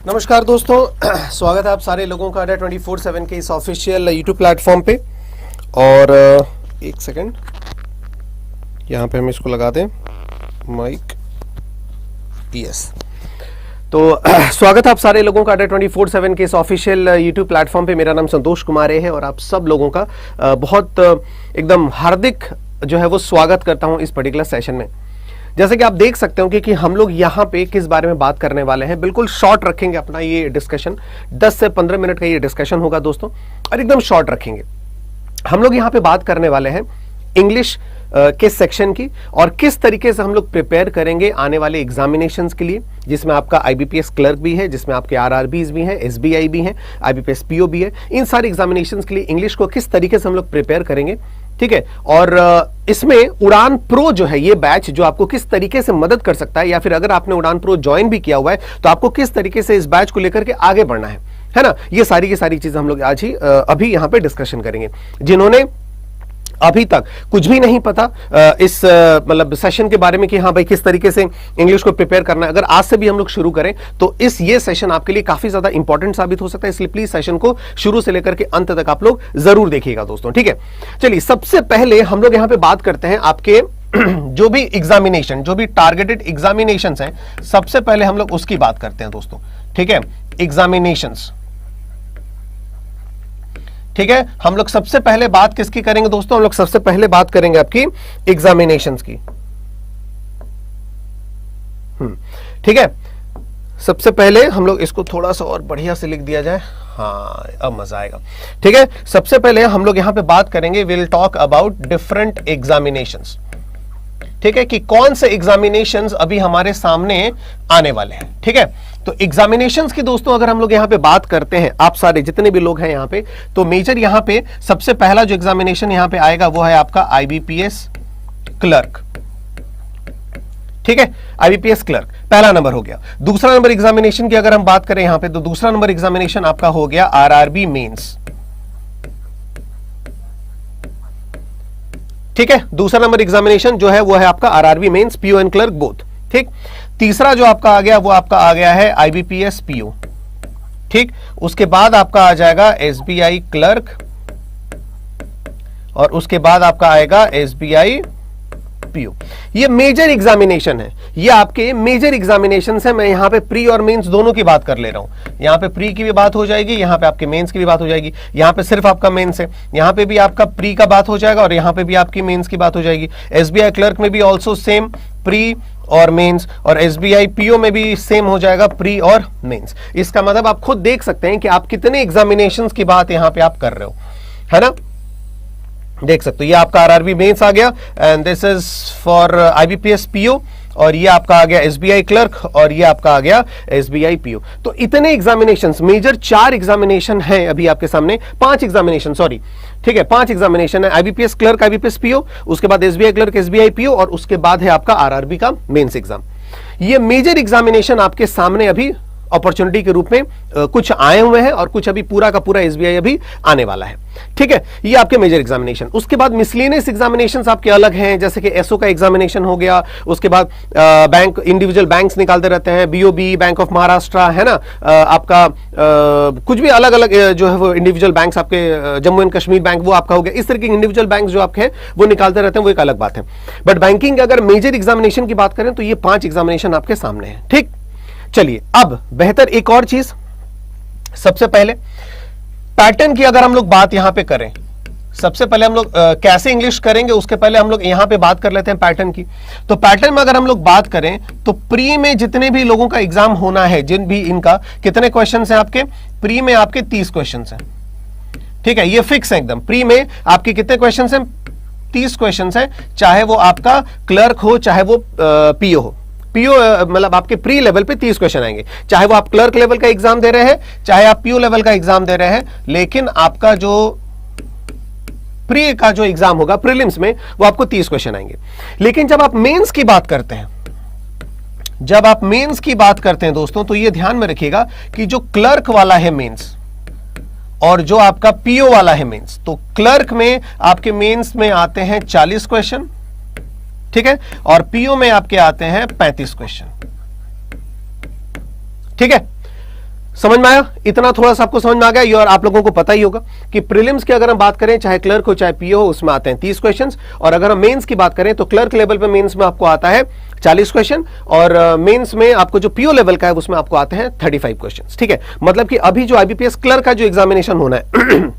नमस्कार दोस्तों, स्वागत है आप सारे लोगों का अड्डा 24/7 के इस ऑफिशियल यूट्यूब प्लेटफॉर्म पे। और एक सेकंड, यहाँ पे हम इसको लगा दें माइक। यस, तो स्वागत है आप सारे लोगों का अड्डा 24/7 के इस ऑफिशियल यूट्यूब प्लेटफॉर्म पे। मेरा नाम संतोष कुमार है और आप सब लोगों का बहुत एकदम हार्दिक जो है वो स्वागत करता हूँ इस पर्टिकुलर सेशन में। जैसे कि आप देख सकते हो कि हम लोग यहाँ पे किस बारे में बात करने वाले हैं। बिल्कुल शॉर्ट रखेंगे अपना ये डिस्कशन, 10 से 15 मिनट का ये डिस्कशन होगा दोस्तों, और एकदम शॉर्ट रखेंगे। हम लोग यहाँ पे बात करने वाले हैं इंग्लिश के सेक्शन की, और किस तरीके से हम लोग प्रिपेयर करेंगे आने वाले एग्जामिनेशंस के लिए, जिसमें आपका आईबीपीएस क्लर्क भी है, जिसमें आपके आरआरबीज भी हैं, एसबीआई भी हैं, आईबीपीएस पीओ भी है। इन सारे एग्जामिनेशंस के लिए इंग्लिश को किस तरीके से हम लोग प्रिपेयर करेंगे, ठीक है। और इसमें उड़ान प्रो जो है ये बैच जो आपको किस तरीके से मदद कर सकता है, या फिर अगर आपने उड़ान प्रो ज्वाइन भी किया हुआ है तो आपको किस तरीके से इस बैच को लेकर के आगे बढ़ना है ना। ये सारी की सारी चीजें हम लोग आज ही अभी यहाँ पे डिस्कशन करेंगे। जिन्होंने अभी तक कुछ भी नहीं पता इस मतलब सेशन के बारे में कि हाँ भाई किस तरीके से इंग्लिश को प्रिपेयर करना है, अगर आज से भी हम लोग शुरू करें तो ये सेशन आपके लिए काफी ज्यादा इंपॉर्टेंट साबित हो सकता है। इसलिए प्लीज सेशन को शुरू से लेकर के अंत तक आप लोग जरूर देखिएगा दोस्तों, ठीक है। चलिए, सबसे पहले हम लोग यहाँ पे बात करते हैं आपके जो भी एग्जामिनेशन, जो भी टारगेटेड एग्जामिनेशंस हैं, सबसे पहले हम लोग उसकी बात करते हैं दोस्तों, ठीक है। एग्जामिनेशंस, ठीक है। हम लोग सबसे पहले बात किसकी करेंगे दोस्तों? हम लोग सबसे पहले बात करेंगे आपकी एग्जामिनेशंस की, ठीक है। सबसे पहले हम लोग इसको थोड़ा सा और बढ़िया से लिख दिया जाए, हाँ अब मजा आएगा, ठीक है। सबसे पहले हम लोग यहां पे बात करेंगे, will talk about different examinations, ठीक है, कि कौन से एग्जामिनेशंस अभी हमारे सामने आने वाले हैं, ठीक है। तो एग्जामिनेशंस की दोस्तों अगर हम लोग यहां पे बात करते हैं, आप सारे जितने भी लोग हैं यहां पे, तो मेजर यहां पे सबसे पहला जो एग्जामिनेशन यहां पे आएगा वो है आपका आईबीपीएस क्लर्क, ठीक है। आईबीपीएस क्लर्क पहला नंबर हो गया। दूसरा नंबर एग्जामिनेशन की अगर हम बात करें यहां पे, तो दूसरा नंबर एग्जामिनेशन आपका हो गया आरआरबी मेंस, ठीक है। दूसरा नंबर एग्जामिनेशन जो है वो है आपका RRB mains, PO and clerk both, ठीक। तीसरा जो आपका आ गया वो आपका आ गया है आईबीपीएस पीओ, ठीक। उसके बाद आपका आ जाएगा एसबीआई क्लर्क, और उसके बाद आपका आएगा एसबीआई पीओ। ये मेजर एग्जामिनेशन है, ये आपके मेजर एग्जामिनेशन है। मैं यहां पे प्री और मेंस दोनों की बात कर ले रहा हूं। यहां पे प्री की भी बात हो जाएगी, यहां पे आपके मेंस की भी बात हो जाएगी। यहां पे सिर्फ आपका मेंस है, यहां पे भी आपका प्री का बात हो जाएगा, और यहां पे भी आपकी मेंस की बात हो जाएगी। एसबीआई क्लर्क में भी ऑल्सो सेम प्री और मेंस, और एसबीआई पीओ में भी सेम हो जाएगा प्री और मेंस। इसका मतलब आप खुद देख सकते हैं कि आप कितने एग्जामिनेशंस की बात यहां पे आप कर रहे हो, है ना। देख सकते हो ये आपका आरआरबी मेंस आ गया, and this is for IBPS PO, और ये आपका आ गया एसबीआई क्लर्क, और ये आपका आ गया एसबीआई पीओ। तो इतने एग्जामिनेशंस, मेजर 4 एग्जामिनेशन हैं अभी आपके सामने, 5 एग्जामिनेशन, सॉरी, ठीक है, 5 एग्जामिनेशन है। आईबीपीएस क्लर्क, आईबीपीएस पीओ, उसके बाद एसबीआई क्लर्क, एसबीआई पीओ, और उसके बाद है आपका आरआरबी का मेंस एग्जाम। ये मेजर एग्जामिनेशन आपके सामने अभी अपॉर्चुनिटी के रूप में कुछ आए हुए हैं, और कुछ अभी पूरा का पूरा एसबीआई अभी आने वाला है, ठीक है। ये आपके मेजर एग्जामिनेशन। उसके बाद मिसलेनियस एग्जामिनेशंस आपके अलग हैं, जैसे कि एसओ का एग्जामिनेशन हो गया। उसके बाद बैंक, इंडिविजुअल बैंक्स निकालते रहते हैं, बीओबी, बैंक ऑफ महाराष्ट्र, है ना, आपका कुछ भी अलग अलग जो है वो इंडिविजुअल बैंक्स, आपके जम्मू एंड कश्मीर बैंक वो आपका हो गया। इस तरह के इंडिविजुअल बैंक जो आपके हैं वो निकालते रहते हैं, वो एक अलग बात है। बट बैंकिंग अगर मेजर एग्जामिनेशन की बात करें तो ये 5 एग्जामिनेशन आपके सामने है, ठीक। चलिए, अब बेहतर एक और चीज, सबसे पहले पैटर्न की अगर हम लोग बात यहां पे करें, सबसे पहले हम लोग कैसे इंग्लिश करेंगे उसके पहले हम लोग यहां पे बात कर लेते हैं पैटर्न की। तो पैटर्न में अगर हम लोग बात करें तो प्री में जितने भी लोगों का एग्जाम होना है, जिन भी इनका कितने क्वेश्चन हैं आपके प्री में, आपके 30 क्वेश्चन हैं, ठीक है। ये फिक्स है एकदम। प्री में आपके कितने क्वेश्चन हैं? 30 क्वेश्चन हैं, चाहे वो आपका क्लर्क हो चाहे वो पीओ हो। पीओ मतलब आपके प्री लेवल पे 30 क्वेश्चन आएंगे, चाहे वो आप क्लर्क लेवल का एग्जाम दे रहे हैं, चाहे आप पीओ लेवल का एग्जाम दे रहे हैं। लेकिन आपका जो प्री का जो एग्जाम होगा प्रीलिम्स में, वो आपको 30 क्वेश्चन आएंगे। लेकिन जब आप मेंस की बात करते हैं, जब आप मेंस की बात करते हैं दोस्तों, तो ये ध्यान में रखिएगा कि जो क्लर्क वाला है मेंस और जो आपका पीओ वाला है मेंस, तो क्लर्क में आपके मेंस में आते हैं 40 क्वेश्चन, ठीक है, और पीओ में आपके आते हैं 35 क्वेश्चन, ठीक है। समझ में आया? इतना थोड़ा सा आपको समझ में आ गया। और आप लोगों को पता ही होगा कि प्रीलिम्स की अगर हम बात करें, चाहे क्लर्क हो चाहे पीओ हो, उसमें आते हैं 30 क्वेश्चंस, और अगर हम मेंस की बात करें तो क्लर्क लेवल पे मेंस में आपको आता है 40 क्वेश्चन, और मेंस में आपको जो पीओ लेवल का है उसमें आपको आते हैं 35 क्वेश्चन। ठीक है, मतलब कि अभी जो आईबीपीएस क्लर्क का जो एग्जामिनेशन होना है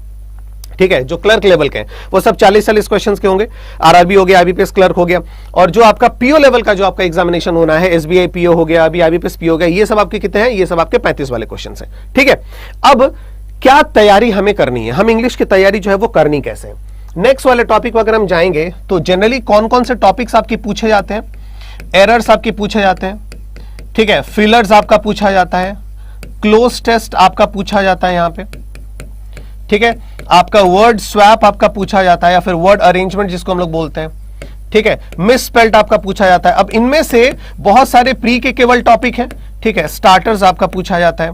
ठीक है, जो क्लर्क लेवल के हैं वो सब 40-40 क्वेश्चंस के होंगे। आरआरबी हो गया, आईबीपीएस क्लर्क हो गया, और जो आपका पीओ लेवल का जो आपका एग्जामिनेशन होना है, एसबीआई पीओ हो गया, अभी आईबीपीएस पीओ हो गया, ये सब आपके कितने हैं? ये सब आपके 35 वाले क्वेश्चंस हैं। ठीक है, अब क्या तैयारी हमें करनी है, हम इंग्लिश की तैयारी जो है वो करनी कैसे है? नेक्स्ट वाले टॉपिक पर अगर हम जाएंगे तो जनरली कौन कौन से टॉपिक्स आपके पूछे जाते हैं? एरर्स आपके पूछे जाते हैं, ठीक है, फिलर्स आपका पूछा जाता है, क्लोज टेस्ट आपका पूछा जाता है यहां पे, ठीक है, आपका वर्ड स्वैप आपका पूछा जाता है, या फिर वर्ड अरेंजमेंट जिसको हम लोग बोलते हैं, ठीक है, मिस स्पेल्ट आपका पूछा जाता है। अब इनमें से बहुत सारे प्री के केवल टॉपिक हैं, ठीक है, स्टार्टर्स आपका पूछा जाता है,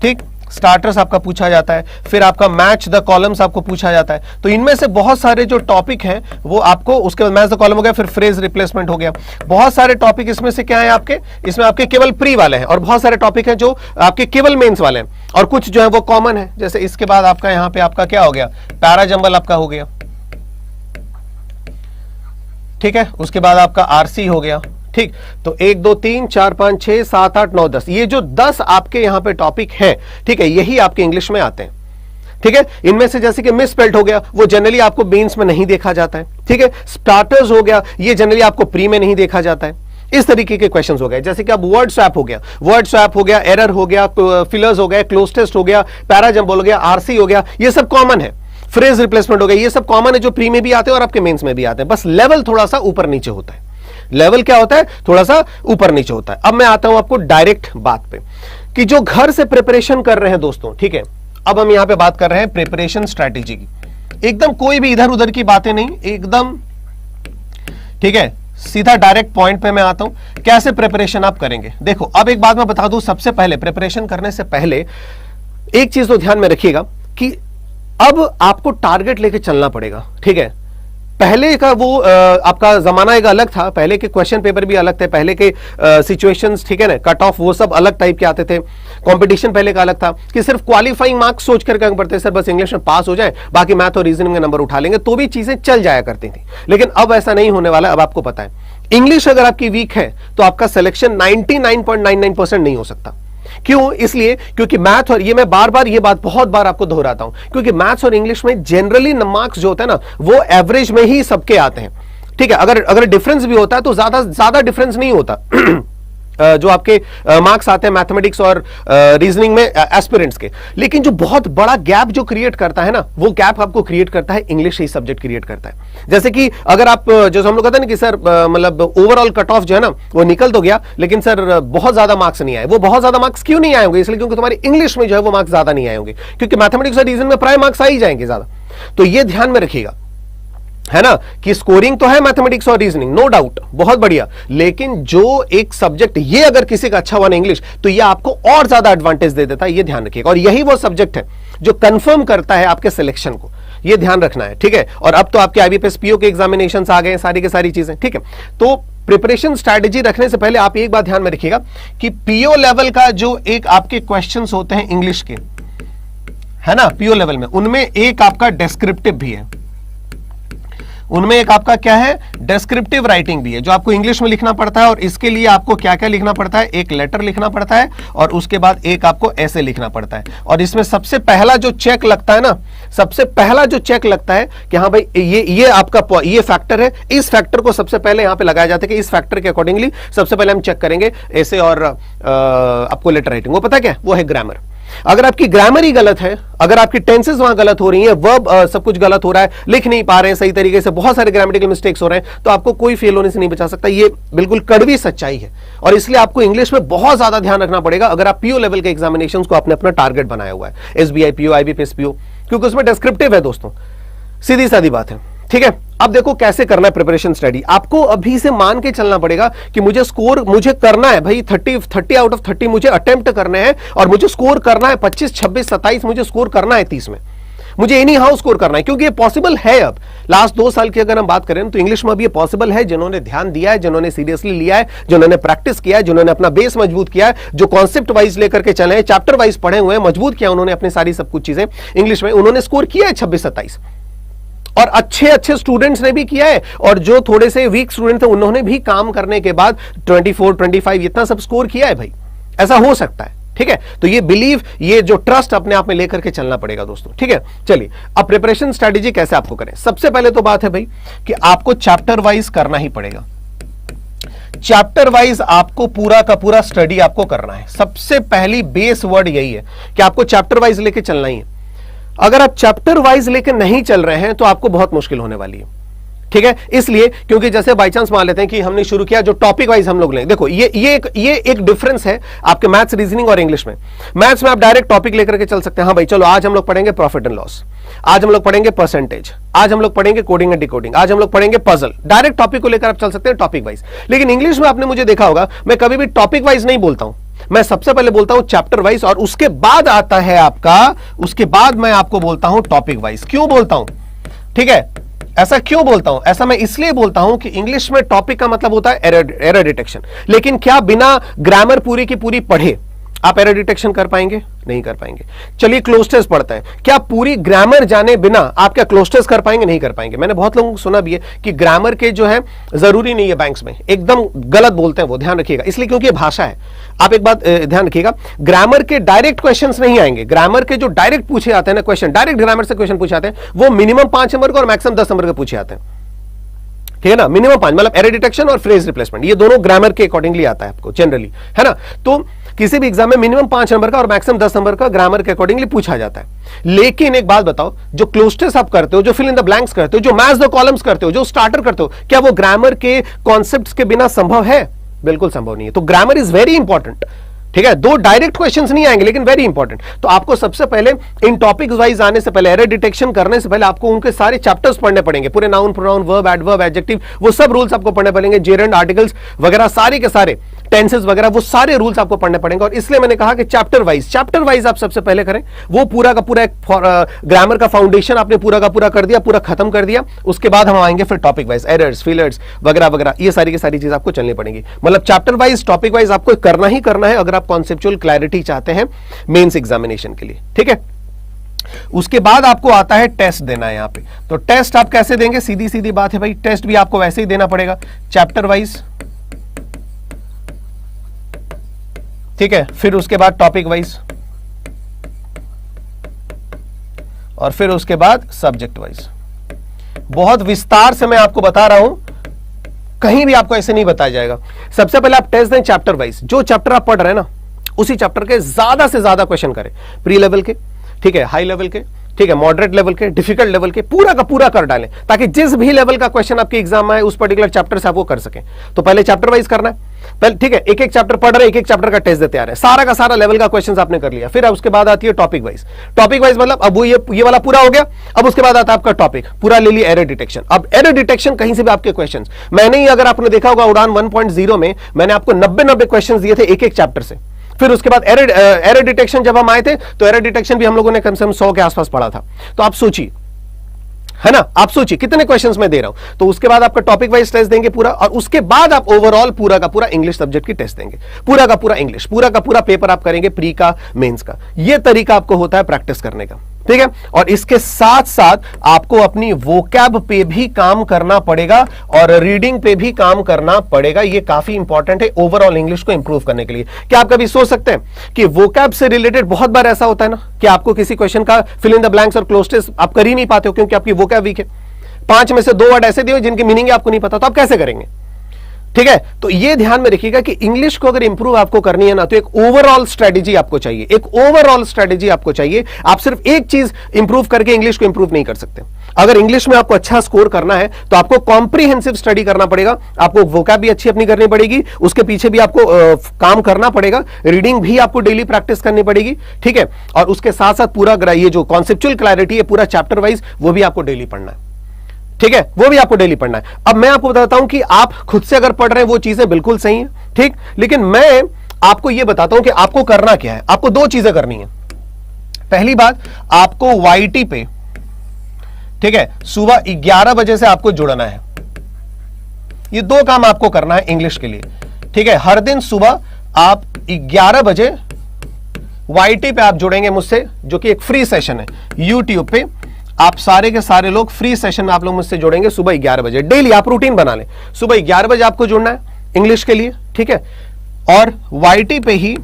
ठीक, स्टार्टर्स आपका पूछा जाता है, फिर आपका मैच द कॉलम्स आपको पूछा जाता है। तो इनमें से बहुत सारे जो टॉपिक हैं वो आपको, उसके बाद मैच द कॉलम हो गया, फिर फ्रेज रिप्लेसमेंट हो गया, बहुत सारे टॉपिक इसमें से क्या है आपके, इसमें आपके केवल प्री वाले हैं, और बहुत सारे टॉपिक हैं जो आपके केवल मेंस वाले हैं, और कुछ जो है वो कॉमन है। जैसे इसके बाद आपका यहाँ पे आपका क्या हो गया, पैराजंबल आपका हो गया, ठीक है, उसके बाद आपका आरसी हो गया, ठीक। तो 1 2 3 4 5 6 7 8 9 10, ये जो 10 आपके यहां पे टॉपिक हैं, ठीक है, यही आपके इंग्लिश में आते हैं, ठीक है। इनमें से जैसे कि मिस स्पेल्ट हो गया, वो जनरली आपको मेंस में नहीं देखा जाता है, ठीक है। स्टार्टर्स हो गया, ये जनरली आपको प्री में नहीं देखा जाता है। इस तरीके के क्वेश्चंस हो गए, जैसे कि अब वर्ड स्वैप हो गया, वर्ड स्वैप हो गया, एरर हो गया, फिलर्स हो गया, क्लोज टेस्ट हो गया, पैराजंबल हो गया, आरसी हो गया, ये सब कॉमन है। फ्रेज रिप्लेसमेंट हो गया, ये सब कॉमन है जो प्री में भी आते हैं और आपके मेंस में भी आते हैं, बस लेवल थोड़ा सा ऊपर नीचे होता है। लेवल क्या होता है, थोड़ा सा ऊपर नीचे होता है। अब मैं आता हूं आपको डायरेक्ट बात पे कि जो घर से प्रिपरेशन कर रहे हैं दोस्तों, ठीक है, अब हम यहां पे बात कर रहे हैं प्रिपरेशन स्ट्रेटेजी की, एकदम कोई भी इधर उधर की बातें नहीं, एकदम ठीक है, सीधा डायरेक्ट पॉइंट पे मैं आता हूं, कैसे प्रिपरेशन आप करेंगे। देखो, अब एक बात मैं बता दूं, सबसे पहले प्रिपरेशन करने से पहले एक चीज तो ध्यान में रखिएगा कि अब आपको टारगेट लेके चलना पड़ेगा, ठीक है। पहले का वो आपका जमाना एक अलग था, पहले के क्वेश्चन पेपर भी अलग थे, पहले के सिचुएशंस, ठीक है ना, कट ऑफ वो सब अलग टाइप के आते थे। कंपटीशन पहले का अलग था कि सिर्फ क्वालिफाइंग मार्क्स सोच कर क्या पढ़ते, सर बस इंग्लिश में पास हो जाए, बाकी मैथ और रीजनिंग में नंबर उठा लेंगे तो भी चीजें चल जाया करती थी। लेकिन अब ऐसा नहीं होने वाला। अब आपको पता है, इंग्लिश अगर आपकी वीक है तो आपका सिलेक्शन 99.99% नहीं हो सकता। क्यों? इसलिए क्योंकि मैथ, और ये मैं बार बार ये बात बहुत बार आपको दोहराता हूं, क्योंकि मैथ्स और इंग्लिश में जनरली मार्क्स जो होता है ना, वो एवरेज में ही सबके आते हैं, ठीक है। अगर डिफरेंस भी होता है तो ज्यादा डिफरेंस नहीं होता जो आपके मार्क्स आते हैं मैथमेटिक्स और रीजनिंग में एस्पिरेंट्स के। लेकिन जो बहुत बड़ा गैप जो क्रिएट करता है ना, वो गैप आपको क्रिएट करता है इंग्लिश ही सब्जेक्ट क्रिएट करता है। जैसे कि अगर आप, जो हम लोग कहते हैं ना कि सर मतलब ओवरऑल कट ऑफ जो है ना वो निकल तो गया, लेकिन सर बहुत ज्यादा मार्क्स नहीं आए। वो बहुत ज्यादा मार्क्स क्यों नहीं आए होंगे? इसलिए क्योंकि तुम्हारी इंग्लिश में जो है वो मार्क्स ज्यादा नहीं आए होंगे, क्योंकि मैथमेटिक्स और रीजनिंग में प्राय मार्क्स आ ही जाएंगे ज्यादा। तो ये ध्यान में रखिएगा, है ना, कि स्कोरिंग तो है मैथमेटिक्स और रीजनिंग, नो डाउट, बहुत बढ़िया, लेकिन जो एक सब्जेक्ट ये अगर किसी का अच्छा हुआ ना इंग्लिश, तो ये आपको और ज्यादा एडवांटेज दे देता है, ये ध्यान रखिएगा। और यही वो सब्जेक्ट है जो कंफर्म करता है आपके सिलेक्शन को, ये ध्यान रखना है, ठीक है। और अब तो आपके आईबीपीएस पीओ के एग्जामिनेशंस आ गए, सारी की सारी चीजें, ठीक है। तो प्रिपरेशन स्ट्रैटेजी रखने से पहले आप एक बात ध्यान में रखिएगा कि पीओ लेवल का जो एक आपके क्वेश्चंस होते हैं इंग्लिश के, है ना, पीओ लेवल में, उनमें एक आपका डिस्क्रिप्टिव भी है, उनमें एक आपका क्या है, डिस्क्रिप्टिव राइटिंग भी है, जो आपको इंग्लिश में लिखना पड़ता है। और इसके लिए आपको क्या क्या लिखना पड़ता है, एक लेटर लिखना पड़ता है और उसके बाद एक आपको ऐसे लिखना पड़ता है। और इसमें सबसे पहला जो चेक लगता है ना, सबसे पहला जो चेक लगता है कि हाँ भाई ये आपका ये फैक्टर है, इस फैक्टर को सबसे पहले यहां पे लगाया जाता है कि इस फैक्टर के अकॉर्डिंगली सबसे पहले हम चेक करेंगे ऐसे। और आपको लेटर राइटिंग, वो पता क्या, वो है ग्रामर। अगर आपकी ग्रामर ही गलत है, अगर आपकी टेंसेस वहां गलत हो रही है, वर्ब सब कुछ गलत हो रहा है, लिख नहीं पा रहे हैं सही तरीके से, बहुत सारे ग्रामेटिकल मिस्टेक्स हो रहे हैं, तो आपको कोई फेल होने से नहीं बचा सकता। ये बिल्कुल कड़वी सच्चाई है। और इसलिए आपको इंग्लिश में बहुत ज्यादा ध्यान रखना पड़ेगा अगर आप पीओ लेवल के एग्जामिनेशंस को आपने अपना टारगेट बनाया हुआ है, एसबीआई पीओ, आईबीपीएस पीओ, क्योंकि उसमें डिस्क्रिप्टिव है दोस्तों, सीधी सादी बात है, ठीक है। अब देखो कैसे करना है प्रिपरेशन स्टडी। आपको अभी से मान के चलना पड़ेगा कि मुझे करना है भाई 30 आउट ऑफ 30 मुझे अटेम्प्ट करने हैं, और मुझे स्कोर करना है 25, 26, 27, मुझे स्कोर करना है 30 में। मुझे एनी हाउ स्कोर करना है, क्योंकि ये पॉसिबल है। अब लास्ट 2 साल की अगर हम बात करें तो इंग्लिश में अब ये पॉसिबल है, जिन्होंने ध्यान दिया है, जिन्होंने सीरियसली लिया है, जिन्होंने प्रैक्टिस किया है, जिन्होंने अपना बेस मजबूत किया है, जो कॉन्सेप्ट वाइज लेकर के चले हैं, चैप्टर वाइज पढ़े हुए हैं, मजबूत किया उन्होंने अपनी सारी सब कुछ चीजें इंग्लिश में, उन्होंने स्कोर किया है 26-27। और अच्छे अच्छे स्टूडेंट्स ने भी किया है, और जो थोड़े से वीक स्टूडेंट थे उन्होंने भी काम करने के बाद 24-25 इतना सब स्कोर किया है भाई। ऐसा हो सकता है, ठीक है। तो ये बिलीव, ये जो ट्रस्ट अपने आप में लेकर के चलना पड़ेगा दोस्तों, ठीक है। चलिए अब प्रिपरेशन स्ट्रेटेजी कैसे आपको करें। सबसे पहले तो बात है भाई कि आपको चैप्टर वाइज करना ही पड़ेगा। चैप्टर वाइज आपको पूरा का पूरा स्टडी आपको करना है। सबसे पहली बेस वर्ड यही है कि आपको चैप्टर वाइज लेके चलना ही है। अगर आप चैप्टर वाइज लेके नहीं चल रहे हैं तो आपको बहुत मुश्किल होने वाली है, ठीक है। इसलिए क्योंकि जैसे बाय चांस मान लेते हैं कि हमने शुरू किया जो टॉपिक वाइज हम लोग लें, देखो ये एक डिफरेंस है आपके मैथ्स, रीजनिंग और इंग्लिश में। मैथ्स में आप डायरेक्ट टॉपिक लेकर के चल सकते हैं। हाँ भाई चलो आज हम लोग पढ़ेंगे प्रॉफिट एंड लॉस, आज हम लोग पढ़ेंगे परसेंटेज, आज हम लोग पढ़ेंगे कोडिंग एंड डिकोडिंग, आज हम लोग पढ़ेंगे पजल। डायरेक्ट टॉपिक को लेकर आप चल सकते हैं टॉपिक वाइज। लेकिन इंग्लिश में आपने मुझे देखा होगा मैं कभी भी टॉपिक वाइज नहीं बोलता हूं, मैं सबसे पहले बोलता हूं चैप्टर वाइज, और उसके बाद आता है आपका, उसके बाद मैं आपको बोलता हूं टॉपिक वाइज। क्यों बोलता हूं, ठीक है, ऐसा क्यों बोलता हूं? ऐसा मैं इसलिए बोलता हूं कि इंग्लिश में टॉपिक का मतलब होता है एरर डिटेक्शन। लेकिन क्या बिना ग्रामर पूरी की पूरी पढ़े आप एरर डिटेक्शन कर पाएंगे? नहीं कर पाएंगे। चलिए क्लोज टेस्ट पढ़ते हैं। क्या पूरी ग्रामर जाने बिना आप क्या क्लोज टेस्ट कर पाएंगे? नहीं कर पाएंगे। मैंने बहुत लोगों को सुना भी है कि ग्रामर के जो है जरूरी नहीं है बैंक्स में, एकदम गलत बोलते हैं वो, ध्यान रखिएगा। इसलिए क्योंकि भाषा है। आप एक बात ध्यान रखिएगा, ग्रामर के डायरेक्ट क्वेश्चंस नहीं आएंगे। ग्रामर के जो डायरेक्ट पूछे जाते हैं ना क्वेश्चन, डायरेक्ट ग्रामर से क्वेश्चन पूछे जाते हैं, वो मिनिमम 5 नंबर के और मैक्सिमम 10 नंबर के पूछे जाते हैं, ठीक है ना। मिनिमम 5, मतलब एरर डिटेक्शन और फ्रेज रिप्लेसमेंट, ये दोनों ग्रामर के अकॉर्डिंगली आता है आपको जनरली, है ना। तो किसी भी एग्जाम में मिनिमम 5 नंबर का और मैक्सिमम 10 नंबर का ग्रामर के अकॉर्डिंगली पूछा जाता है। लेकिन एक बात बताओ, जो क्लोज टेस्ट आप करते हो, जो फिल इन द ब्लैंक्स करते हो, जो मैच द कॉलम्स करते हो, जो स्टार्टर करते हो, क्या वो ग्रामर के कॉन्सेप्ट्स के बिना संभव है? बिल्कुल संभव नहीं है। तो ग्रामर इज वेरी इंपॉर्टेंट, ठीक है। 2 डायरेक्ट क्वेश्चंस नहीं आएंगे लेकिन वेरी इंपॉर्टेंट। तो आपको सबसे पहले इन टॉपिक्स वाइज आने से पहले, एरर डिटेक्शन करने से पहले आपको उनके सारे चैप्टर्स पढ़ने पड़ेंगे, पूरे noun, pronoun, verb, adverb, adjective, वो सब रूल्स आपको पढ़ने पड़ेंगे, जेरेंड, आर्टिकल्स वगैरह सारे के सारे, टेंसेस वगैरह, वो सारे रूल्स आपको पढ़ने पड़ेंगे। और इसलिए मैंने कहा कि चैप्टर वाइज आप सबसे पहले करें। वो पूरा का पूरा एक ग्रामर का फाउंडेशन आपने पूरा का पूरा कर दिया, पूरा खत्म कर दिया। उसके बाद हम आएंगे फिर टॉपिक वाइज, एरर्स, फेलियर्स वगैरह वगैरह, ये सारी की सारी चीज आपको चलनी पड़ेगी। मतलब चैप्टर वाइज, टॉपिक वाइज आपको करना ही करना है अगर आप कॉन्सेप्चुअल क्लैरिटी चाहते हैं मेंस एग्जामिनेशन के लिए, ठीक है। उसके बाद आपको आता है टेस्ट देना है यहां पे। तो टेस्ट आप कैसे देंगे? सीधी सीधी बात है भाई, टेस्ट भी आपको वैसे ही देना पड़ेगा चैप्टर वाइज, ठीक है। फिर उसके बाद टॉपिक वाइज, और फिर उसके बाद सब्जेक्ट वाइज। बहुत विस्तार से मैं आपको बता रहा हूं, कहीं भी आपको ऐसे नहीं बताया जाएगा। सबसे पहले आप टेस्ट दें चैप्टर वाइज। जो चैप्टर आप पढ़ रहे हैं ना, उसी चैप्टर के ज्यादा से ज्यादा क्वेश्चन करें, प्री लेवल के, ठीक है, हाई लेवल के, ठीक है, मॉडरेट लेवल के, डिफिकल्ट लेवल के, पूरा का पूरा कर डालें, ताकि जिस भी लेवल का क्वेश्चन आपके एग्जाम में आए उस पर्टिकुलर चैप्टर से आप वो कर सकें। तो पहले चैप्टर वाइज करना है, पहले, ठीक है। एक एक चैप्टर पढ़ रहे हैं, एक एक चैप्टर का टेस्ट देते आ रहे हैं, सारा का सारा लेवल का क्वेश्चन आपने कर लिया। फिर उसके बाद आती है टॉपिक वाइज। टॉपिक वाइज मतलब अब वो ये वाला पूरा हो गया। अब उसके बाद आता है आपका टॉपिक, पूरा ले लिया एरर डिटेक्शन। अब एरर डिटेक्शन कहीं से भी आपके क्वेश्चन, मैंने ही, अगर आपने देखा होगा उड़ान 1.0 में मैंने आपको 90 क्वेश्चन दिए थे एक एक चैप्टर से। फिर उसके बाद एरर डिटेक्शन जब हम आए थे तो एरर डिटेक्शन भी हम लोगों ने कम से कम 100 के आसपास पढ़ा था। तो आप सोचिए, है ना, आप सोचिए कितने क्वेश्चंस मैं दे रहा हूं। तो उसके बाद आपका टॉपिक वाइज टेस्ट देंगे पूरा, और उसके बाद आप ओवरऑल पूरा का पूरा इंग्लिश सब्जेक्ट की टेस्ट देंगे, पूरा का पूरा इंग्लिश, पूरा का पूरा पेपर आप करेंगे प्री का, मेंस का। यह तरीका आपको होता है प्रैक्टिस करने का, ठीक है। और इसके साथ साथ आपको अपनी वोकैब पे भी काम करना पड़ेगा और रीडिंग पे भी काम करना पड़ेगा। ये काफी इंपॉर्टेंट है ओवरऑल इंग्लिश को इंप्रूव करने के लिए। क्या आप कभी सोच सकते हैं कि वोकैब से रिलेटेड बहुत बार ऐसा होता है ना कि आपको किसी क्वेश्चन का फिल इन द ब्लैंक्स और क्लोज टेस्ट आप कर ही नहीं पाते हो क्योंकि आपकी वोकैब वीक है। 5 में से 2 वर्ड ऐसे दिए जिनकी मीनिंग आपको नहीं पता, तो आप कैसे करेंगे? ठीक है। तो ये ध्यान में रखिएगा कि इंग्लिश को अगर इंप्रूव आपको करनी है ना, तो एक ओवरऑल स्ट्रेटेजी आपको चाहिए, एक ओवरऑल स्ट्रेटेजी आपको चाहिए। आप सिर्फ एक चीज इंप्रूव करके इंग्लिश को इंप्रूव नहीं कर सकते। अगर इंग्लिश में आपको अच्छा स्कोर करना है तो आपको कॉम्प्रिहेंसिव स्टडी करना पड़ेगा, आपको वोकैब भी अच्छी अपनी करनी पड़ेगी, उसके पीछे भी आपको काम करना पड़ेगा, रीडिंग भी आपको डेली प्रैक्टिस करनी पड़ेगी, ठीक है। और उसके साथ साथ पूरा ये जो कॉन्सेप्चुअल क्लैरिटी है पूरा चैप्टर वाइज, वो भी आपको डेली पढ़ना है, ठीक है, वो भी आपको डेली पढ़ना है। अब मैं आपको बताता हूं कि आप खुद से अगर पढ़ रहे हैं वो चीजें बिल्कुल सही हैं, ठीक, लेकिन मैं आपको ये बताता हूं कि आपको करना क्या है। आपको 2 चीजें करनी है। पहली बात, आपको वाईटी पे ठीक है, सुबह 11 बजे से आपको जुड़ना है। ये 2 काम आपको करना है इंग्लिश के लिए, ठीक है। हर दिन सुबह आप 11 बजे YT पे आप जुड़ेंगे मुझसे, जो कि एक फ्री सेशन है YouTube पे। आप सारे के सारे लोग फ्री सेशन में आप लोग मुझसे जुड़ेंगे सुबह 11 बजे। डेली आप रूटीन बना लें, सुबह 11 बजे आपको जुड़ना है इंग्लिश के लिए, ठीक है। और YT पे ही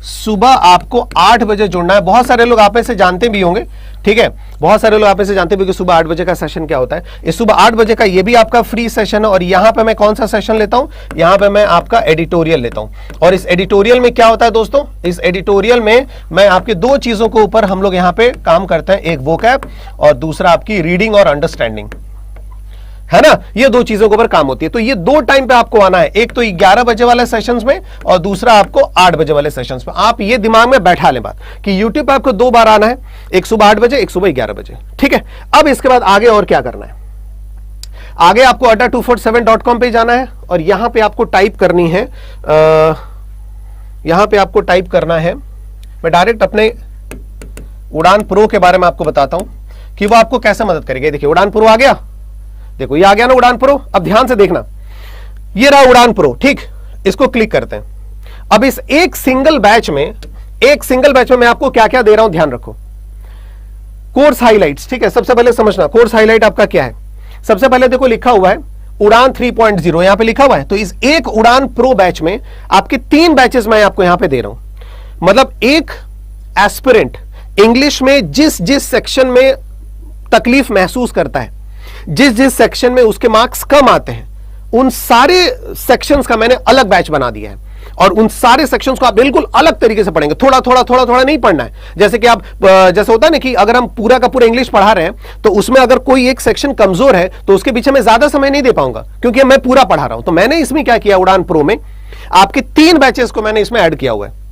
सुबह आपको 8 बजे जुड़ना है। बहुत सारे लोग आप में से जानते भी होंगे, ठीक है, बहुत सारे लोग आप में से जानते भी कि सुबह 8 बजे का सेशन क्या होता है। इस सुबह 8 बजे का ये भी आपका फ्री सेशन है। और यहां पे मैं कौन सा सेशन लेता हूं, यहां पे मैं आपका एडिटोरियल लेता हूं। और इस एडिटोरियल में क्या होता है दोस्तों, इस एडिटोरियल में मैं आपके 2 चीजों के ऊपर हम लोग यहां पे काम करते हैं, एक वोकैब और दूसरा आपकी रीडिंग और अंडरस्टैंडिंग, है ना। ये 2 चीजों के ऊपर काम होती है। तो ये 2 टाइम पे आपको आना है, एक तो 11 बजे वाले सेशंस में और दूसरा आपको 8 बजे वाले सेशंस में। आप ये दिमाग में बैठा लें बात कि YouTube पे आपको 2 बार आना है, एक सुबह 8 बजे, एक सुबह 11 बजे, ठीक है। अब इसके बाद आगे और क्या करना है, आगे आपको adda247.com पे जाना है और यहां पे आपको टाइप करनी है, यहां पे आपको टाइप करना है, मैं डायरेक्ट अपने उड़ान प्रो के बारे में आपको बताता हूं कि वो आपको कैसे मदद करेगी। देखिए उड़ान प्रो आ गया, देखो ये आ गया ना उड़ान प्रो। अब ध्यान से देखना, ये रहा उड़ान प्रो, ठीक। इसको क्लिक करते हैं। अब इस एक सिंगल बैच में मैं आपको क्या क्या दे रहा हूं, ध्यान रखो। कोर्स हाइलाइट्स, ठीक है। सबसे पहले समझना कोर्स हाइलाइट आपका क्या है। सबसे पहले देखो लिखा हुआ है उड़ान 3.0, यहां पे लिखा हुआ है। तो इस एक उड़ान प्रो बैच में आपके 3 बैचेस मैं आपको यहां पे दे रहा हूं। मतलब एक एस्पिरेंट इंग्लिश में जिस सेक्शन में तकलीफ महसूस करता है, जिस सेक्शन में उसके मार्क्स कम आते हैं, उन सारे सेक्शंस का मैंने अलग बैच बना दिया है। और उन सारे सेक्शंस को आप बिल्कुल अलग तरीके से पढ़ेंगे, थोड़ा नहीं पढ़ना है। जैसे कि आप जैसे होता है ना कि अगर हम पूरा का पूरा इंग्लिश पढ़ा रहे हैं तो उसमें अगर कोई एक सेक्शन कमजोर है तो उसके पीछे मैं ज्यादा समय नहीं दे पाऊंगा, क्योंकि मैं पूरा पढ़ा रहा हूं। तो मैंने इसमें क्या किया, उड़ान प्रो में आपके 3 बैचेस को मैंने इसमें ऐड किया हुआ है।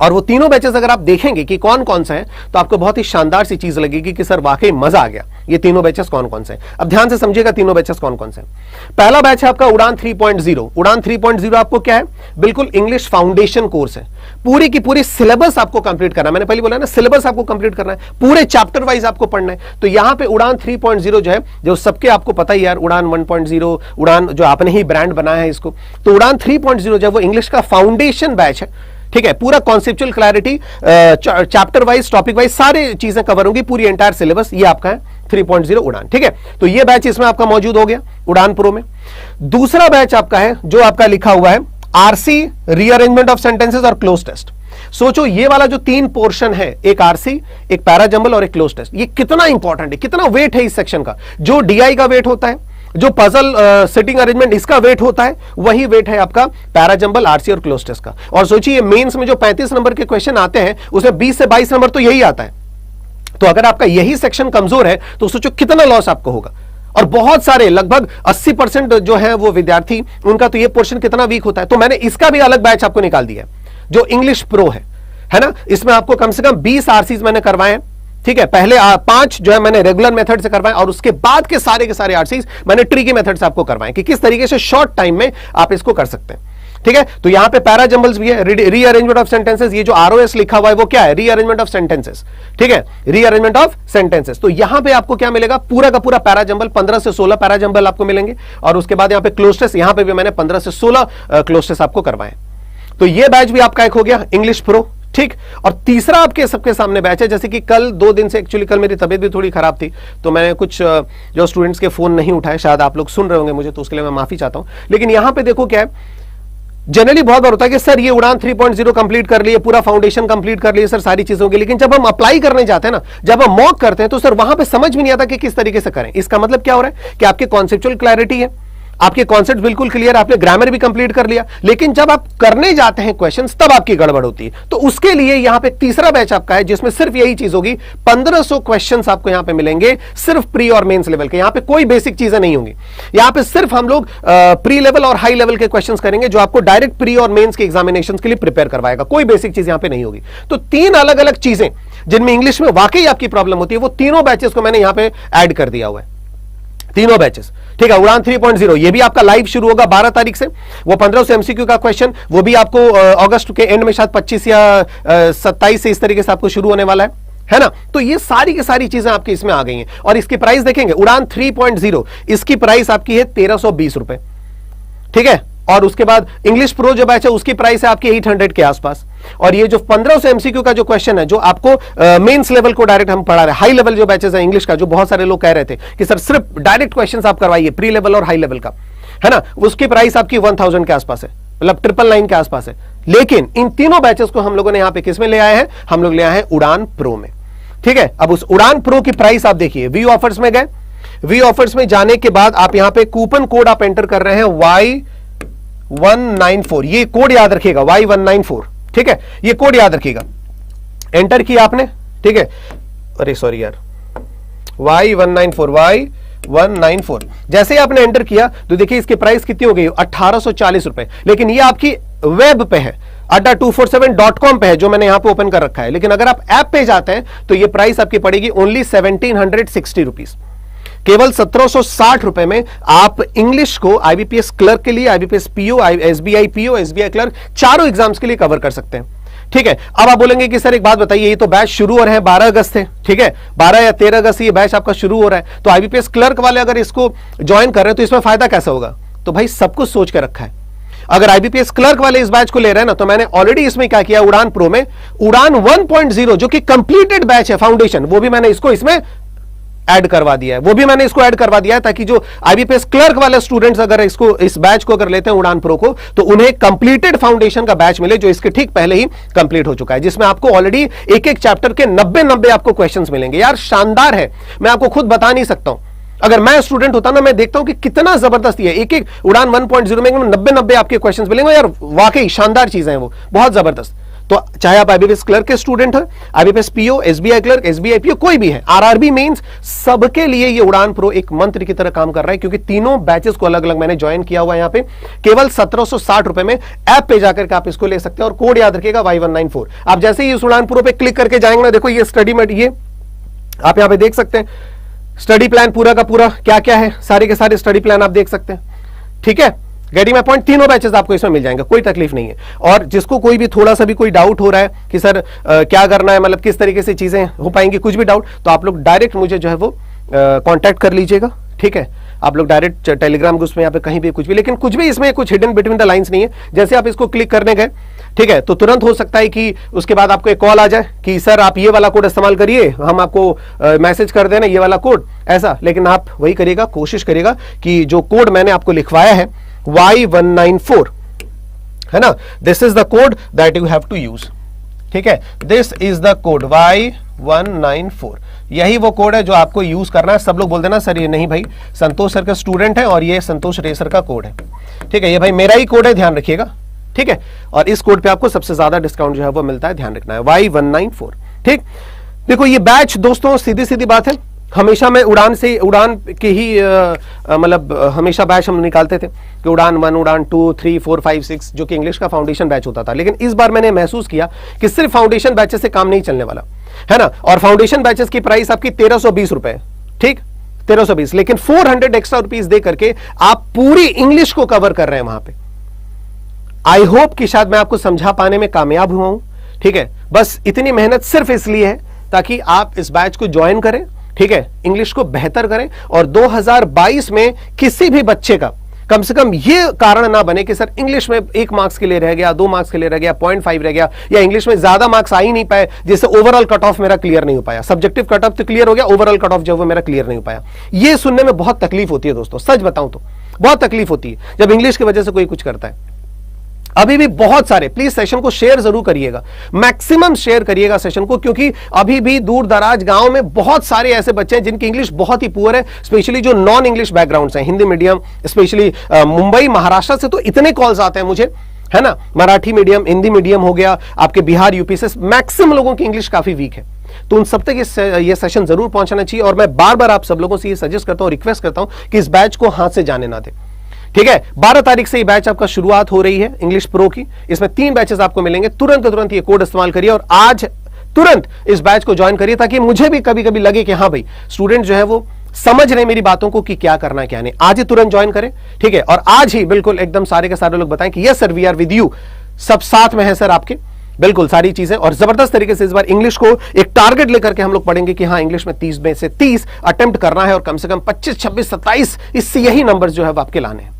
और वो तीनों बैचेस अगर आप देखेंगे कि कौन कौन से हैं तो आपको बहुत ही शानदार सी चीज लगेगी कि सर वाकई मजा आ गया। ये तीनों बैचेस कौन कौन से हैं, अब ध्यान से समझिएगा तीनों बैचेस कौन कौन से हैं। पहला बैच है आपका उड़ान 3.0। उड़ान 3.0 आपको क्या है, बिल्कुल इंग्लिश फाउंडेशन कोर्स है। पूरी की पूरी सिलेबस आपको कंप्लीट करना है। मैंने पहले बोला ना, सिलेबस आपको कंप्लीट करना है, पूरे चैप्टर वाइज आपको पढ़ना है। तो यहां पे उड़ान 3.0 जो है, जो सबके आपको पता ही यार, उड़ान 1.0, उड़ान जो आपने ही ब्रांड बनाया है इसको, तो उड़ान 3.0 जो है वो इंग्लिश का फाउंडेशन बैच है, ठीक है। पूरा conceptual clarity, chapter wise, topic wise सारी चीजें कवर होंगी, पूरी एंटायर सिलेबस ये आपका है 3.0 उड़ान, ठीक है। तो ये बैच इसमें आपका मौजूद हो गया उड़ान प्रो में। दूसरा बैच आपका है जो आपका लिखा हुआ है आरसी, रीअरेंजमेंट ऑफ सेंटेंसेस और क्लोज टेस्ट। सोचो ये वाला जो 3 पोर्शन है, एक आरसी, एक पैराजंबल और एक क्लोज टेस्ट, ये कितना इंपॉर्टेंट है, कितना वेट है इस सेक्शन का। जो डीआई का वेट होता है, जो पजल सिटिंग अरेंजमेंट इसका वेट होता है, वही वेट है आपका पैराजंबल, आरसी और क्लोज टेस्ट का। और सोचिए मेंस में जो 35 नंबर के क्वेश्चन आते हैं उसमें 20 से 22 नंबर तो यही आता है। तो अगर आपका यही सेक्शन कमजोर है तो सोचो कितना लॉस आपको होगा। और बहुत सारे लगभग 80% जो है वो विद्यार्थी, उनका तो ये पोर्शन कितना वीक होता है। तो मैंने इसका भी अलग बैच आपको निकाल दिया है जो इंग्लिश प्रो है ना। इसमें आपको कम से कम 20 आरसीज मैंने करवाए हैं, ठीक है। पहले 5 जो है मैंने रेगुलर मेथड से करवाए और उसके बाद के सारे आरसीज मैंने ट्रिकी मेथड से आपको करवाए कि किस तरीके से शॉर्ट टाइम में आप इसको कर सकते हैं, ठीक है। तो यहां पे पैराजंबल्स भी है, रीअरेंजमेंट ऑफ सेंटेंसेस, ये जो आरओएस लिखा हुआ है वो क्या है, रीअरेंजमेंट ऑफ सेंटेंसेस, ठीक है, रीअरेंजमेंट ऑफ सेंटेंसेस। तो यहां पे आपको क्या मिलेगा, पूरा का पूरा पैराजंबल, 15 से 16 पैराजंबल आपको मिलेंगे। और उसके बाद यहां पे क्लोज टेस्ट, यहां पे भी मैंने 15 से 16 क्लोज टेस्ट आपको करवाए। तो ये बैच भी आपका एक हो गया इंग्लिश प्रो, ठीक। और तीसरा आपके सबके सामने बैच है, जैसे कि कल 2 दिन से, एक्चुअली कल मेरी तबीयत भी थोड़ी खराब थी तो मैंने कुछ जो स्टूडेंट्स के फोन नहीं उठाए, शायद आप लोग सुन रहे होंगे मुझे, तो उसके लिए मैं माफी चाहता हूं। लेकिन यहां पे देखो क्या है, जनरली बहुत बार होता है कि सर ये उड़ान 3.0 कंप्लीट कर लिए, पूरा फाउंडेशन कंप्लीट कर लिए सर, सारी चीजों की, लेकिन जब हम अप्लाई करने जाते हैं ना, जब हम मॉक करते हैं तो सर वहां पे समझ भी नहीं आता कि किस तरीके से करें। इसका मतलब क्या हो रहा है कि आपके कॉन्सेप्चुअल क्लैरिटी है, आपके कॉन्सेप्ट बिल्कुल क्लियर, आपने ग्रामर भी कंप्लीट कर लिया, लेकिन जब आप करने जाते हैं क्वेश्चंस तब आपकी गड़बड़ होती है। तो उसके लिए यहां पे तीसरा बैच आपका है जिसमें सिर्फ यही चीज होगी, 1500 क्वेश्चंस आपको यहां पे मिलेंगे, सिर्फ प्री और मेंस लेवल के। यहां पे कोई बेसिक चीजें नहीं होंगी, यहां पे सिर्फ हम लोग प्री लेवल और हाई लेवल के क्वेश्चंस करेंगे जो आपको डायरेक्ट प्री और मेंस के एग्जामिनेशन के लिए प्रिपेयर करवाएगा। कोई बेसिक चीज यहां पे नहीं होगी। तो 3 अलग अलग चीजें जिनमें इंग्लिश में वाकई आपकी प्रॉब्लम होती है, वो तीनों बैचेस को मैंने यहां पे ऐड कर दिया हुआ है, तीनों बैचेस, ठीक है। उड़ान 3.0 ये भी आपका लाइव शुरू होगा 12 तारीख से। वो 1500 एमसीक्यू का क्वेश्चन, वो भी आपको अगस्त के एंड में शायद 25 या 27 से इस तरीके से आपको शुरू होने वाला है ना। तो ये सारी की सारी चीजें आपकी इसमें आ गई हैं। और इसकी प्राइस देखेंगे, उड़ान 3.0 इसकी प्राइस आपकी है 1320 रुपए, ठीक है। और उसके बाद इंग्लिश प्रो जो बैच है उसकी प्राइस है आपकी 800 के आसपास। और ये जो 1500 एमसीक्यू का जो क्वेश्चन है, जो आपको मेंस लेवल को डायरेक्ट हम पढ़ा रहे हैं, हाई लेवल जो बैचेस है इंग्लिश का, जो बहुत सारे लोग कह रहे थे कि सर सिर्फ डायरेक्ट क्वेश्चंस आप करवाइए, प्री लेवल और हाई लेवल का, है ना, उसकी प्राइस आपकी 1000 के आसपास है, मतलब 999 के आसपास है। लेकिन इन तीनों बैचेस को हम लोगों ने यहां पे किसमें ले आए हैं, हम लोग ले आए हैं उड़ान प्रो में, ठीक है। अब उस उड़ान प्रो की प्राइस आप देखिए, वी ऑफर्स में गए, वी ऑफर्स में जाने के बाद आप यहां पे कूपन कोड आप एंटर कर रहे हैं Y194, ये कोड याद रखिएगा Y194, ठीक है, ये कोड याद रखिएगा। एंटर किया आपने, ठीक है, अरे सॉरी यार, Y194 जैसे ही आपने एंटर किया तो देखिए इसकी प्राइस कितनी हो गई, 1840 रुपए। लेकिन ये आपकी वेब पे है, adda247.com पे है, जो मैंने यहां पे ओपन कर रखा है। लेकिन अगर आप ऐप पे जाते हैं तो ये प्राइस आपकी पड़ेगी ओनली 1760 रुपीज, केवल 1760 रुपए में आप इंग्लिश को आईबीपीएस क्लर्क के लिए, IBPS PO, SBI PO, SBI clerk, चारों एग्जाम्स के लिए कवर कर सकते हैं, ठीक है। अब आप बोलेंगे कि सर एक बात बताइए, ये तो बैच शुरू हो रहे हैं 12 अगस्त से, ठीक है, 12 या 13 अगस्त से ये बैच आपका शुरू हो रहा है, तो आईबीपीएस क्लर्क वाले अगर इसको ज्वाइन कर रहे हैं तो इसमें फायदा कैसा होगा। तो भाई सब कुछ सोच के रखा है। अगर आईबीपीएस क्लर्क वाले इस बैच को ले रहे हैं ना, तो मैंने ऑलरेडी इसमें क्या किया, उड़ान प्रो में उड़ान 1.0 जो कि कंप्लीटेड बैच है, फाउंडेशन, वो भी मैंने इसको इसमें ऐड करवा दिया है, वो भी मैंने इसको ऐड करवा दिया है, ताकि जो आईबीपीएस क्लर्क वाले स्टूडेंट्स अगर इसको, इस बैच को अगर लेते हैं उड़ान प्रो को, तो उन्हें कंप्लीटेड फाउंडेशन का बैच मिले, जो इसके ठीक पहले ही कंप्लीट हो चुका है, जिसमें आपको ऑलरेडी एक एक चैप्टर के 90 आपको क्वेश्चंस मिलेंगे। यार शानदार है, मैं आपको खुद बता नहीं सकता हूं। अगर मैं स्टूडेंट होता ना, मैं देखता हूं कि कितना जबरदस्त है, एक एक उड़ान 1.0 में 90 आपके क्वेश्चंस मिलेंगे। यार वाकई शानदार चीजें हैं, वो बहुत जबरदस्त। तो चाहे आप आईबीपीएस क्लर्क के स्टूडेंट हैं, IBPS PO, SBI clerk, SBI PO, कोई भी है, आरआरबी मेंस, सबके लिए ये उड़ान प्रो एक मंत्र की तरह काम कर रहा है, क्योंकि तीनों बैचेस को अलग अलग मैंने ज्वाइन किया हुआ है यहां पे, केवल 1760 रुपए में ऐप पे जाकर के आप इसको ले सकते हैं। और कोड याद रखिएगा Y194। आप जैसे ही इस उड़ान प्रो पे क्लिक करके जाएंगे ना, देखो ये स्टडी मेट, ये आप यहां पे देख सकते हैं स्टडी प्लान पूरा का पूरा क्या क्या है, सारे के सारे स्टडी प्लान आप देख सकते हैं, ठीक है। गेटिंग माय पॉइंट, तीनों बैचेस आपको इसमें मिल जाएंगे, कोई तकलीफ नहीं है। और जिसको कोई भी थोड़ा सा भी कोई डाउट हो रहा है कि सर क्या करना है, मतलब किस तरीके से चीजें हो पाएंगी, कुछ भी डाउट, तो आप लोग डायरेक्ट मुझे जो है वो कांटेक्ट कर लीजिएगा, ठीक है। आप लोग डायरेक्ट टेलीग्राम ग्रुप में, यहाँ पे कहीं भी कुछ भी, लेकिन कुछ भी इसमें कुछ हिडन बिटवीन द लाइंस नहीं है। जैसे आप इसको क्लिक करने गए, ठीक है, तो तुरंत हो सकता है कि उसके बाद आपको एक कॉल आ जाए कि सर आप ये वाला कोड इस्तेमाल करिए, हम आपको मैसेज कर देना ये वाला कोड, ऐसा। लेकिन आप वही करिएगा, कोशिश करिएगा कि जो कोड मैंने आपको लिखवाया है Y194, है ना, this is the code that you have to use, ठीक है, this is the code Y194, यही वो कोड है जो आपको यूज करना है। सब लोग बोलते हैं ना सर ये नहीं भाई, संतोष सर का स्टूडेंट है और ये संतोष रेसर का कोड है, ठीक है, ये भाई मेरा ही कोड है, ध्यान रखिएगा, ठीक है। और इस कोड पे आपको सबसे ज्यादा डिस्काउंट जो है वो मिलता है, ध्यान रखना है, Y194, ठीक। देखो ये बैच दोस्तों सीधी सीधी बात है, हमेशा मैं उड़ान के ही मतलब हमेशा बैच हम निकालते थे कि उड़ान 1, उड़ान 2, 3, 4, 5, 6 जो कि इंग्लिश का फाउंडेशन बैच होता था। लेकिन इस बार मैंने महसूस किया कि सिर्फ फाउंडेशन बैचेस से काम नहीं चलने वाला, है ना। और फाउंडेशन बैचेस की प्राइस आपकी 1320 रुपए, ठीक, 1320, लेकिन 400 एक्स्ट्रा रुपीज दे करके आप पूरी इंग्लिश को कवर कर रहे हैं वहां पे। आई होप कि शायद मैं आपको समझा पाने में कामयाब हुआ हूं, ठीक है। बस इतनी मेहनत सिर्फ इसलिए है ताकि आप इस बैच को ज्वाइन करें, ठीक है, इंग्लिश को बेहतर करें, और 2022 में किसी भी बच्चे का कम से कम ये कारण ना बने कि सर इंग्लिश में 1 मार्क्स के लिए रह गया, 2 मार्क्स के लिए रह गया, 0.5 रह गया, या इंग्लिश में ज्यादा मार्क्स आ ही नहीं पाए, जिससे ओवरऑल कट ऑफ मेरा क्लियर नहीं हो पाया। सब्जेक्टिव कट ऑफ तो क्लियर हो गया, ओवरऑल कट ऑफ जो वो मेरा क्लियर नहीं हो पाया। ये सुनने में बहुत तकलीफ होती है दोस्तों, सच बताऊं तो बहुत तकलीफ होती है जब इंग्लिश की वजह से कोई कुछ करता है। अभी भी बहुत सारे, प्लीज सेशन को शेयर जरूर करिएगा, मैक्सिमम शेयर करिएगा सेशन को, क्योंकि अभी भी दूर दराज गांव में बहुत सारे ऐसे बच्चे हैं जिनकी इंग्लिश बहुत ही पुअर है, स्पेशली जो नॉन इंग्लिश बैकग्राउंड्स हैं, हिंदी मीडियम, स्पेशली मुंबई महाराष्ट्र से तो इतने कॉल्स आते हैं मुझे, है ना। मराठी मीडियम, हिंदी मीडियम हो गया, आपके बिहार यूपी से मैक्सिमम लोगों की इंग्लिश काफी वीक है, तो उन सब तक ये सेशन जरूर पहुंचना चाहिए। और मैं बार बार आप सब लोगों से ये सजेस्ट करता हूं, रिक्वेस्ट करता हूं कि इस बैच को हाथ से जाने ना दे, ठीक है। 12 तारीख से ये बैच आपका शुरुआत हो रही है इंग्लिश प्रो की, इसमें 3 बैचेस आपको मिलेंगे। तुरंत ये कोड इस्तेमाल करिए और आज तुरंत इस बैच को ज्वाइन करिए, ताकि मुझे भी कभी कभी लगे कि हाँ भाई स्टूडेंट जो है वो समझ रहे मेरी बातों को कि क्या करना क्या नहीं। आज ही तुरंत ज्वाइन करें, ठीक है, और आज ही बिल्कुल एकदम सारे के सारे लोग बताएं कि yes sir we are with you, सब साथ में है सर आपके, बिल्कुल सारी चीजें, और जबरदस्त तरीके से इस बार इंग्लिश को एक टारगेट लेकर के हम लोग पढ़ेंगे कि हाँ इंग्लिश में 30 में से 30 अटेम्प्ट करना है और कम से कम 25, 26, 27 इससे यही नंबर जो है वो आपके लाने हैं।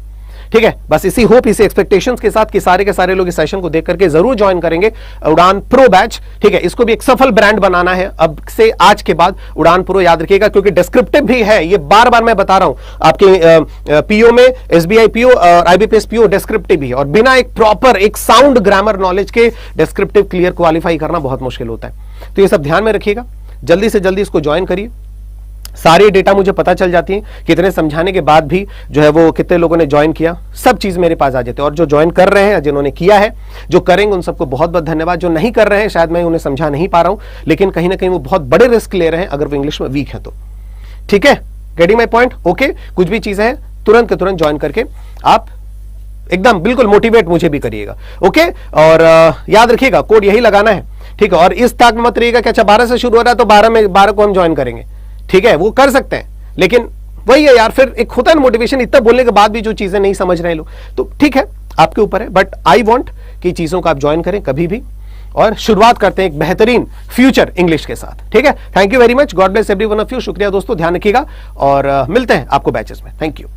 ठीक है, बस इसी होप, इसी एक्सपेक्टेशंस के साथ कि सारे के सारे लोग इस सेशन को देख करके जरूर ज्वाइन करेंगे उड़ान प्रो बैच। ठीक है, इसको भी एक सफल ब्रांड बनाना है अब से, आज के बाद उड़ान प्रो याद रखिएगा, क्योंकि डिस्क्रिप्टिव भी है, ये बार बार मैं बता रहा हूं आपके पीओ में, एसबीआई पीओ और आईबीपीएस पीओ डिस्क्रिप्टिव भी, और बिना एक प्रॉपर एक साउंड ग्रामर नॉलेज के डिस्क्रिप्टिव क्लियर क्वालिफाई करना बहुत मुश्किल होता है। तो ये सब ध्यान में रखिएगा, जल्दी से जल्दी इसको ज्वाइन करिए। सारी डेटा मुझे पता चल जाती है, कितने समझाने के बाद भी जो है वो कितने लोगों ने ज्वाइन किया, सब चीज मेरे पास आ जाते हैं। और जो ज्वाइन कर रहे हैं, जिन्होंने किया है, जो करेंगे, उन सबको बहुत बहुत धन्यवाद। जो नहीं कर रहे हैं, शायद मैं उन्हें समझा नहीं पा रहा हूं, लेकिन कहीं ना कहीं वो बहुत बड़े रिस्क ले रहे हैं अगर वो इंग्लिश में वीक है तो। ठीक है, गेटिंग माई पॉइंट? ओके, कुछ भी चीजें हैं तुरंत के तुरंत ज्वाइन करके आप एकदम बिल्कुल मोटिवेट मुझे भी करिएगा। ओके, और याद रखिएगा कोड यही लगाना है। ठीक है, और इस ताक मत रहिएगा कि अच्छा 12 से शुरू हो रहा है तो 12 को हम ज्वाइन करेंगे। ठीक है, वो कर सकते हैं, लेकिन वही है यार, फिर एक होता है मोटिवेशन, इतना बोलने के बाद भी जो चीजें नहीं समझ रहे लोग, तो ठीक है आपके ऊपर है, बट आई वांट कि चीजों को आप ज्वाइन करें कभी भी, और शुरुआत करते हैं एक बेहतरीन फ्यूचर इंग्लिश के साथ। ठीक है, thank you very much, God bless every one of you. शुक्रिया दोस्तों, ध्यान रखिएगा और मिलते हैं आपको बैचेस में। Thank you.